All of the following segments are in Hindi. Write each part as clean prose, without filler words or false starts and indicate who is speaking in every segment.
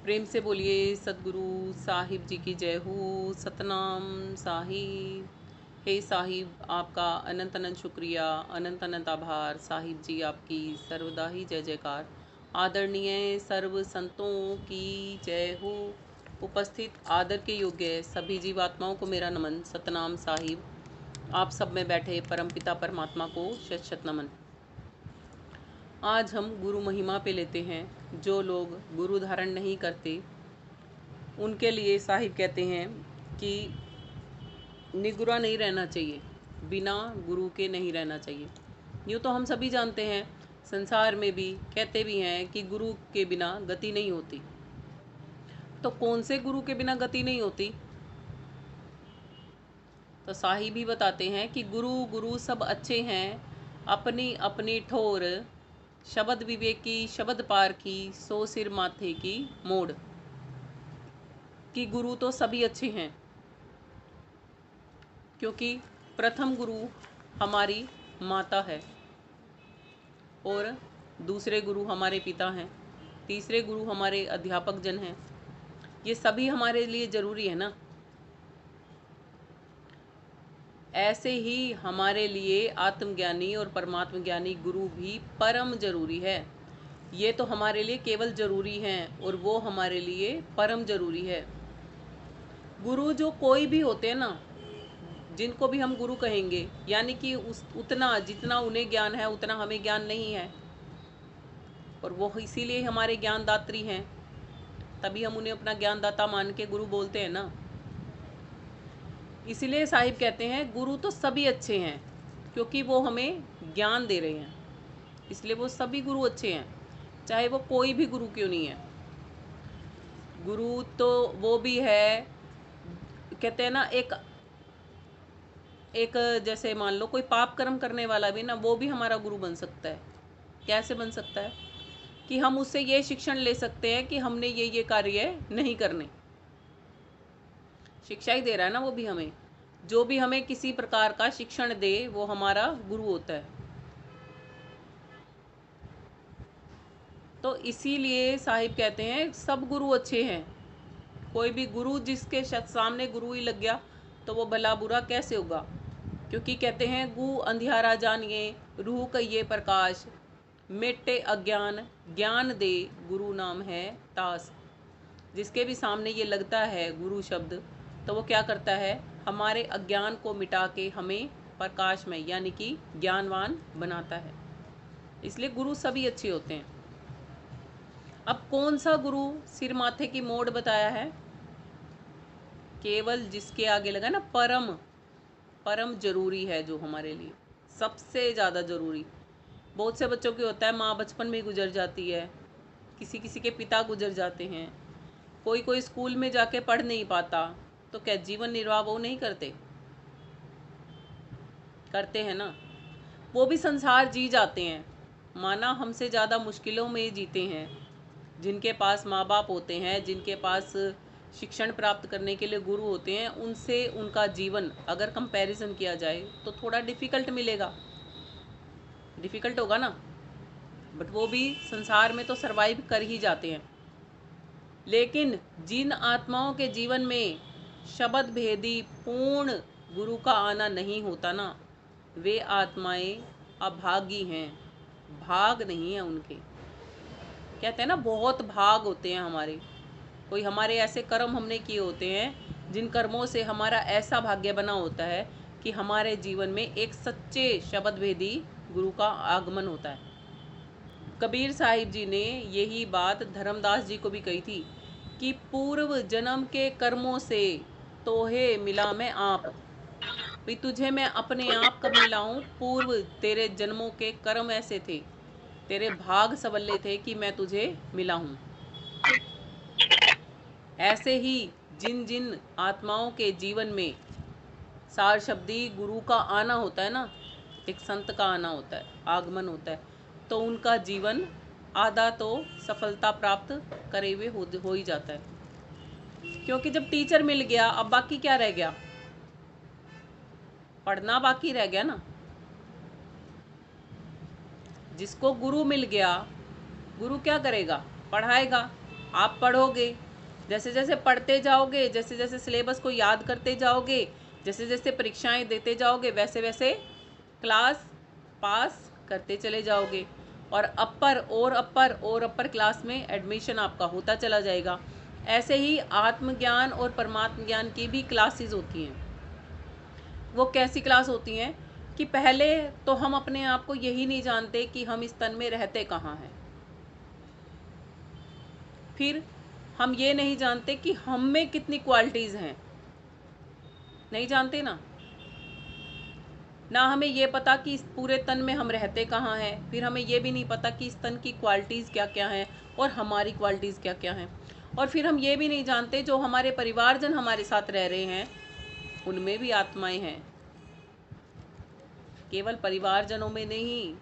Speaker 1: प्रेम से बोलिए सदगुरु साहिब जी की जय हो। सतनाम साहिब। हे साहिब, आपका अनंत अनंत शुक्रिया, अनंत अनंत आभार। साहिब जी आपकी सर्वदा ही जय जयकार। आदरणीय सर्व संतों की जय हो। उपस्थित आदर के योग्य सभी जीवात्माओं को मेरा नमन। सतनाम साहिब। आप सब में बैठे परमपिता परमात्मा को शत शत नमन। आज हम गुरु महिमा पे लेते हैं। जो लोग गुरु धारण नहीं करते उनके लिए साहिब कहते हैं कि निगुरा नहीं रहना चाहिए, बिना गुरु के नहीं रहना चाहिए। यूँ तो हम सभी जानते हैं, संसार में भी कहते भी हैं कि गुरु के बिना गति नहीं होती। तो कौन से गुरु के बिना गति नहीं होती? तो साहिब भी बताते हैं कि गुरु गुरु सब अच्छे हैं, अपनी अपनी ठोर, शब्द विवेकी शब्द पार की, सो सिर माथे की मोड़। कि गुरु तो सभी अच्छे हैं, क्योंकि प्रथम गुरु हमारी माता है और दूसरे गुरु हमारे पिता हैं, तीसरे गुरु हमारे अध्यापक जन हैं। ये सभी हमारे लिए ज़रूरी है ना। ऐसे ही हमारे लिए आत्मज्ञानी और परमात्म ज्ञानी गुरु भी परम जरूरी है। ये तो हमारे लिए केवल जरूरी हैं और वो हमारे लिए परम जरूरी है। गुरु जो कोई भी होते हैं ना, जिनको भी हम गुरु कहेंगे, यानी कि उतना जितना उन्हें ज्ञान है उतना हमें ज्ञान नहीं है, और वो इसीलिए हमारे ज्ञानदात्री हैं। तभी हम उन्हें अपना ज्ञानदाता मान के गुरु बोलते हैं ना। इसीलिए साहिब कहते हैं गुरु तो सभी अच्छे हैं, क्योंकि वो हमें ज्ञान दे रहे हैं, इसलिए वो सभी गुरु अच्छे हैं, चाहे वो कोई भी गुरु क्यों नहीं है। गुरु तो वो भी है, कहते हैं ना, एक जैसे मान लो कोई पाप कर्म करने वाला भी ना, वो भी हमारा गुरु बन सकता है। कैसे बन सकता है? कि हम उससे ये शिक्षण ले सकते हैं कि हमने ये कार्य नहीं करने। शिक्षा ही दे रहा है ना वो भी हमें। जो भी हमें किसी प्रकार का शिक्षण दे वो हमारा गुरु होता है। तो इसीलिए साहिब कहते हैं सब गुरु अच्छे हैं। कोई भी गुरु जिसके सामने गुरु ही लग गया तो वो भला बुरा कैसे होगा? क्योंकि कहते हैं गु अंधियारा जानिए, रूह कहिए प्रकाश, मेटे अज्ञान ज्ञान दे, गुरु नाम है तास। जिसके भी सामने ये लगता है गुरु शब्द, तो वो क्या करता है? हमारे अज्ञान को मिटा के हमें प्रकाश में यानी कि ज्ञानवान बनाता है। इसलिए गुरु सभी अच्छे होते हैं। अब कौन सा गुरु सिर माथे की मोड़ बताया है? केवल जिसके आगे लगा ना परम, परम जरूरी है, जो हमारे लिए सबसे ज़्यादा जरूरी। बहुत से बच्चों की होता है माँ बचपन में गुजर जाती है, किसी किसी के पिता गुजर जाते हैं, कोई कोई स्कूल में जाके पढ़ नहीं पाता, तो क्या जीवन निर्वाह वो नहीं करते? करते हैं ना। वो भी संसार जी जाते हैं, माना हमसे ज़्यादा मुश्किलों में जीते हैं। जिनके पास माँ बाप होते हैं, जिनके पास शिक्षण प्राप्त करने के लिए गुरु होते हैं, उनसे उनका जीवन अगर कंपैरिजन किया जाए तो थोड़ा डिफ़िकल्ट मिलेगा, डिफ़िकल्ट होगा ना। बट वो भी संसार में तो सरवाइव कर ही जाते हैं। लेकिन जिन आत्माओं के जीवन में शब्द भेदी पूर्ण गुरु का आना नहीं होता ना, वे आत्माएं अभागी हैं, भाग नहीं है उनके। कहते हैं ना बहुत भाग होते हैं हमारे। कोई हमारे ऐसे कर्म हमने किए होते हैं जिन कर्मों से हमारा ऐसा भाग्य बना होता है कि हमारे जीवन में एक सच्चे शब्द भेदी गुरु का आगमन होता है। कबीर साहिब जी ने यही बात धर्मदास जी को भी कही थी कि पूर्व जन्म के कर्मों से तोहे मिला मैं आप। भी तुझे मैं अपने आप कब मिलाऊं? पूर्व तेरे जन्मों के कर्म ऐसे थे, तेरे भाग सबल्ले थे कि मैं तुझे मिला हूं। ऐसे ही जिन जिन आत्माओं के जीवन में सार शब्दी गुरु का आना होता है ना, एक संत का आना होता है, आगमन होता है, तो उनका जीवन आधा तो सफलता प्राप्त करे हुए हो ही जाता है। क्योंकि जब टीचर मिल गया, अब बाकी क्या रह गया? पढ़ना बाकी रह गया ना। जिसको गुरु मिल गया, गुरु क्या करेगा? पढ़ाएगा। आप पढ़ोगे, जैसे जैसे पढ़ते जाओगे, जैसे जैसे सिलेबस को याद करते जाओगे, जैसे जैसे परीक्षाएं देते जाओगे, वैसे वैसे क्लास पास करते चले जाओगे और अपर और अपर और अपर क्लास में एडमिशन आपका होता चला जाएगा। ऐसे ही आत्मज्ञान और परमात्म ज्ञान की भी क्लासेस होती हैं। वो कैसी क्लास होती हैं कि पहले तो हम अपने आप को यही नहीं जानते कि हम इस तन में रहते कहाँ हैं। फिर हम ये नहीं जानते कि हम में कितनी क्वालिटीज़ हैं, नहीं जानते ना हमें ये पता कि इस पूरे तन में हम रहते कहाँ हैं। फिर हमें ये भी नहीं पता कि इस तन की क्वालिटीज़ क्या क्या हैं और हमारी क्वालिटीज़ क्या क्या हैं। और फिर हम ये भी नहीं जानते जो हमारे परिवारजन हमारे साथ रह रहे हैं उनमें भी आत्माएं हैं, केवल परिवारजनों में नहीं,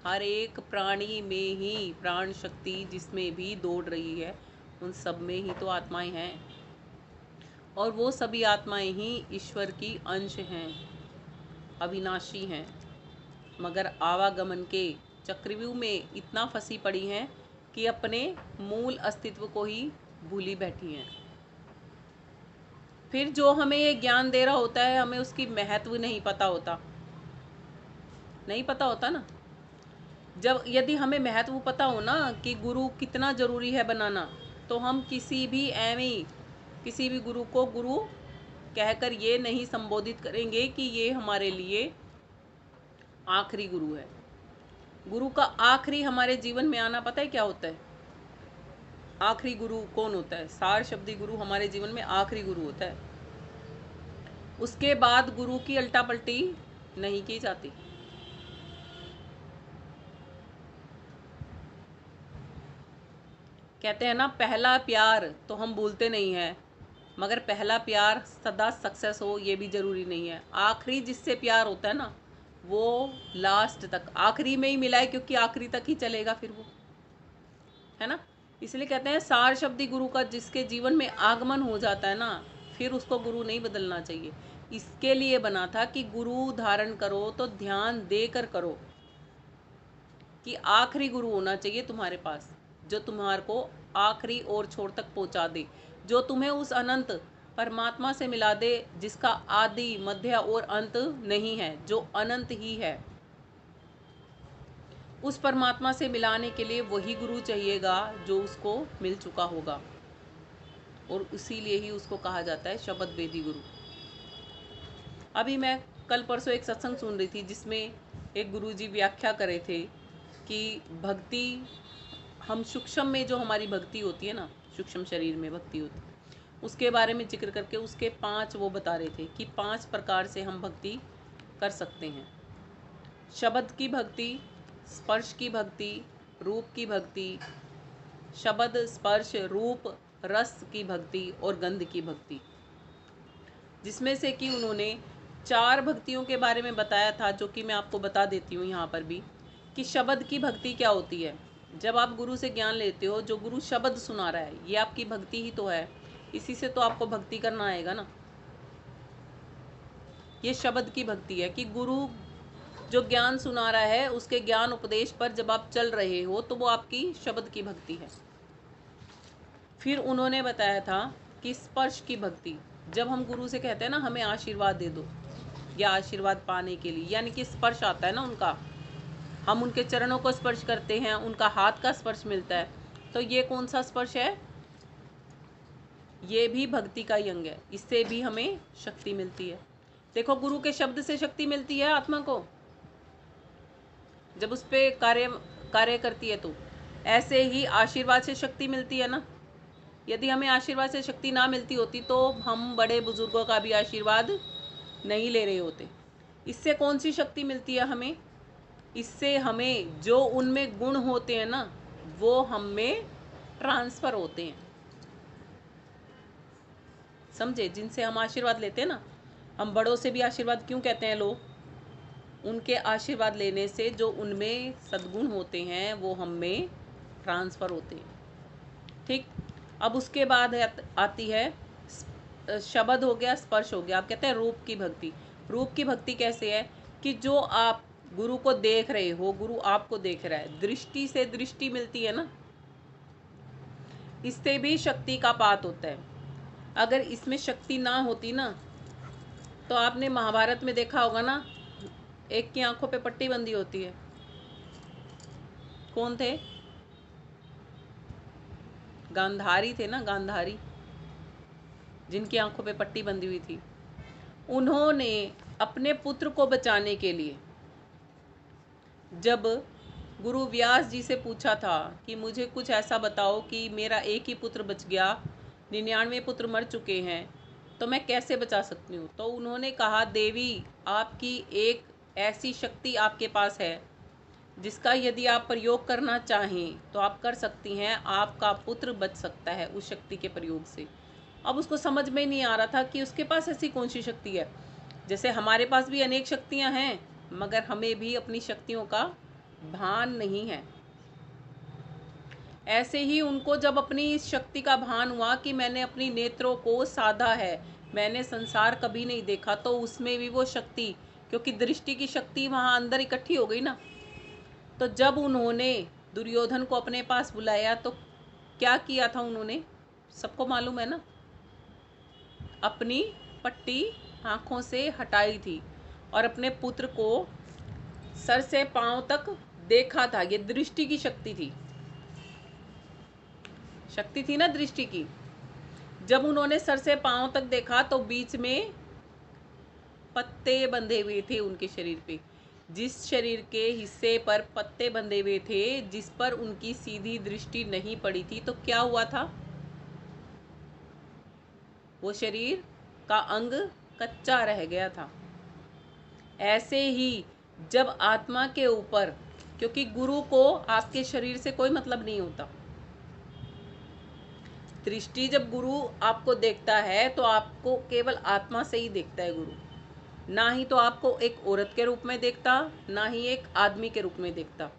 Speaker 1: हर एक प्राणी में ही प्राण शक्ति जिसमें भी दौड़ रही है उन सब में ही तो आत्माएं हैं। और वो सभी आत्माएं ही ईश्वर की अंश हैं, अविनाशी हैं, मगर आवागमन के चक्रव्यूह में इतना फंसी पड़ी हैं कि अपने मूल अस्तित्व को ही भूली बैठी हैं। फिर जो हमें ये ज्ञान दे रहा होता है हमें उसकी महत्व नहीं पता होता, नहीं पता होता ना। जब यदि हमें महत्व पता हो ना कि गुरु कितना ज़रूरी है बनाना, तो हम किसी भी किसी भी गुरु को गुरु कहकर ये नहीं संबोधित करेंगे कि ये हमारे लिए आखिरी गुरु है। गुरु का आखिरी हमारे जीवन में आना पता है क्या होता है? आखिरी गुरु कौन होता है? सार शब्दी गुरु हमारे जीवन में आखिरी गुरु होता है। उसके बाद गुरु की अल्टा पलटी नहीं की जाती। कहते हैं ना पहला प्यार तो हम भूलते नहीं हैं, मगर पहला प्यार सदा सक्सेस हो ये भी ज़रूरी नहीं है। आखिरी जिससे प्यार होता है ना वो लास्ट तक आखिरी में ही मिला है, क्योंकि आखिरी तक ही चलेगा फिर वो, है ना। इसलिए कहते हैं सार शब्दी गुरु का जिसके जीवन में आगमन हो जाता है ना फिर उसको गुरु नहीं बदलना चाहिए। इसके लिए बना था कि गुरु धारण करो तो ध्यान देकर करो, कि आखिरी गुरु होना चाहिए तुम्हारे पास जो तुम्हारे को आखिरी और छोर तक पहुंचा दे, जो तुम्हें उस अनंत परमात्मा से मिला दे जिसका आदि मध्य और अंत नहीं है, जो अनंत ही है। उस परमात्मा से मिलाने के लिए वही गुरु चाहिएगा जो उसको मिल चुका होगा, और इसीलिए ही उसको कहा जाता है शब्द वेदी गुरु। अभी मैं कल परसों एक सत्संग सुन रही थी जिसमें एक गुरुजी व्याख्या कर रहे थे कि भक्ति, हम सूक्ष्म में जो हमारी भक्ति होती है ना, सूक्ष्म शरीर में भक्ति होती है, उसके बारे में जिक्र करके उसके 5 वो बता रहे थे कि 5 प्रकार से हम भक्ति कर सकते हैं। शब्द की भक्ति, स्पर्श की भक्ति, रूप की भक्ति, शब्द स्पर्श रूप रस की भक्ति और गंध की भक्ति, जिसमें से कि उन्होंने 4 भक्तियों के बारे में बताया था, जो कि मैं आपको बता देती हूँ यहाँ पर भी कि शब्द की भक्ति क्या होती है। जब आप गुरु से ज्ञान लेते हो, जो गुरु शब्द सुना रहा है ये आपकी भक्ति ही तो है, इसी से तो आपको भक्ति करना आएगा ना। ये शब्द की भक्ति है कि गुरु जो ज्ञान सुना रहा है उसके ज्ञान उपदेश पर जब आप चल रहे हो तो वो आपकी शब्द की भक्ति है। फिर उन्होंने बताया था कि स्पर्श की भक्ति, जब हम गुरु से कहते हैं ना हमें आशीर्वाद दे दो, या आशीर्वाद पाने के लिए, यानी कि स्पर्श आता है ना उनका, हम उनके चरणों को स्पर्श करते हैं, उनका हाथ का स्पर्श मिलता है, तो ये कौन सा स्पर्श है? ये भी भक्ति का ही अंग है, इससे भी हमें शक्ति मिलती है। देखो गुरु के शब्द से शक्ति मिलती है आत्मा को, जब उस पर कार्य करती है, तो ऐसे ही आशीर्वाद से शक्ति मिलती है ना। यदि हमें आशीर्वाद से शक्ति ना मिलती होती तो हम बड़े बुजुर्गों का भी आशीर्वाद नहीं ले रहे होते। इससे कौन सी शक्ति मिलती है हमें? इससे हमें जो उनमें गुण होते हैं ना वो हमें ट्रांसफ़र होते हैं, समझे? जिनसे हम आशीर्वाद लेते हैं ना, हम बड़ों से भी आशीर्वाद क्यों कहते हैं लोग? उनके आशीर्वाद लेने से जो उनमें सद्गुण होते हैं वो हमें ट्रांसफ़र होते हैं। ठीक, अब उसके बाद आती है शब्द हो गया, स्पर्श हो गया। आप कहते हैं रूप की भक्ति। रूप की भक्ति कैसे है कि जो आप गुरु को देख रहे हो, गुरु आपको देख रहा है, दृष्टि से दृष्टि मिलती है ना। इससे भी शक्ति का पात होता है। अगर इसमें शक्ति ना होती ना, तो आपने महाभारत में देखा होगा ना, एक की आंखों पे पट्टी बंधी होती है। कौन थे? गांधारी थे ना, गांधारी, जिनकी आंखों पे पट्टी बंधी हुई थी। उन्होंने अपने पुत्र को बचाने के लिए जब गुरु व्यास जी से पूछा था कि मुझे कुछ ऐसा बताओ कि मेरा एक ही पुत्र बच गया, 99 पुत्र मर चुके हैं, तो मैं कैसे बचा सकती हूँ, तो उन्होंने कहा, देवी, आपकी एक ऐसी शक्ति आपके पास है जिसका यदि आप प्रयोग करना चाहें तो आप कर सकती हैं, आपका पुत्र बच सकता है उस शक्ति के प्रयोग से। अब उसको समझ में नहीं आ रहा था कि उसके पास ऐसी कौन सी शक्ति है। जैसे हमारे पास भी अनेक शक्तियां हैं, मगर हमें भी अपनी शक्तियों का भान नहीं है। ऐसे ही उनको जब अपनी इस शक्ति का भान हुआ कि मैंने अपनी नेत्रों को साधा है, मैंने संसार कभी नहीं देखा, तो उसमें भी वो शक्ति, क्योंकि दृष्टि की शक्ति वहाँ अंदर इकट्ठी हो गई ना। तो जब उन्होंने दुर्योधन को अपने पास बुलाया तो क्या किया था उन्होंने, सबको मालूम है ना, अपनी पट्टी आंखों से हटाई थी और अपने पुत्र को सर से पांव तक देखा था। ये दृष्टि की शक्ति थी, शक्ति थी ना दृष्टि की। जब उन्होंने सर से पांव तक देखा तो बीच में पत्ते बंधे हुए थे उनके शरीर पे। जिस शरीर के हिस्से पर पत्ते बंधे हुए थे, जिस पर उनकी सीधी दृष्टि नहीं पड़ी थी, तो क्या हुआ था, वो शरीर का अंग कच्चा रह गया था। ऐसे ही जब आत्मा के ऊपर, क्योंकि गुरु को आपके शरीर से कोई मतलब नहीं होता, दृष्टि जब गुरु आपको देखता है तो आपको केवल आत्मा से ही देखता है गुरु, ना ही तो आपको एक औरत के रूप में देखता, ना ही एक आदमी के रूप में देखता।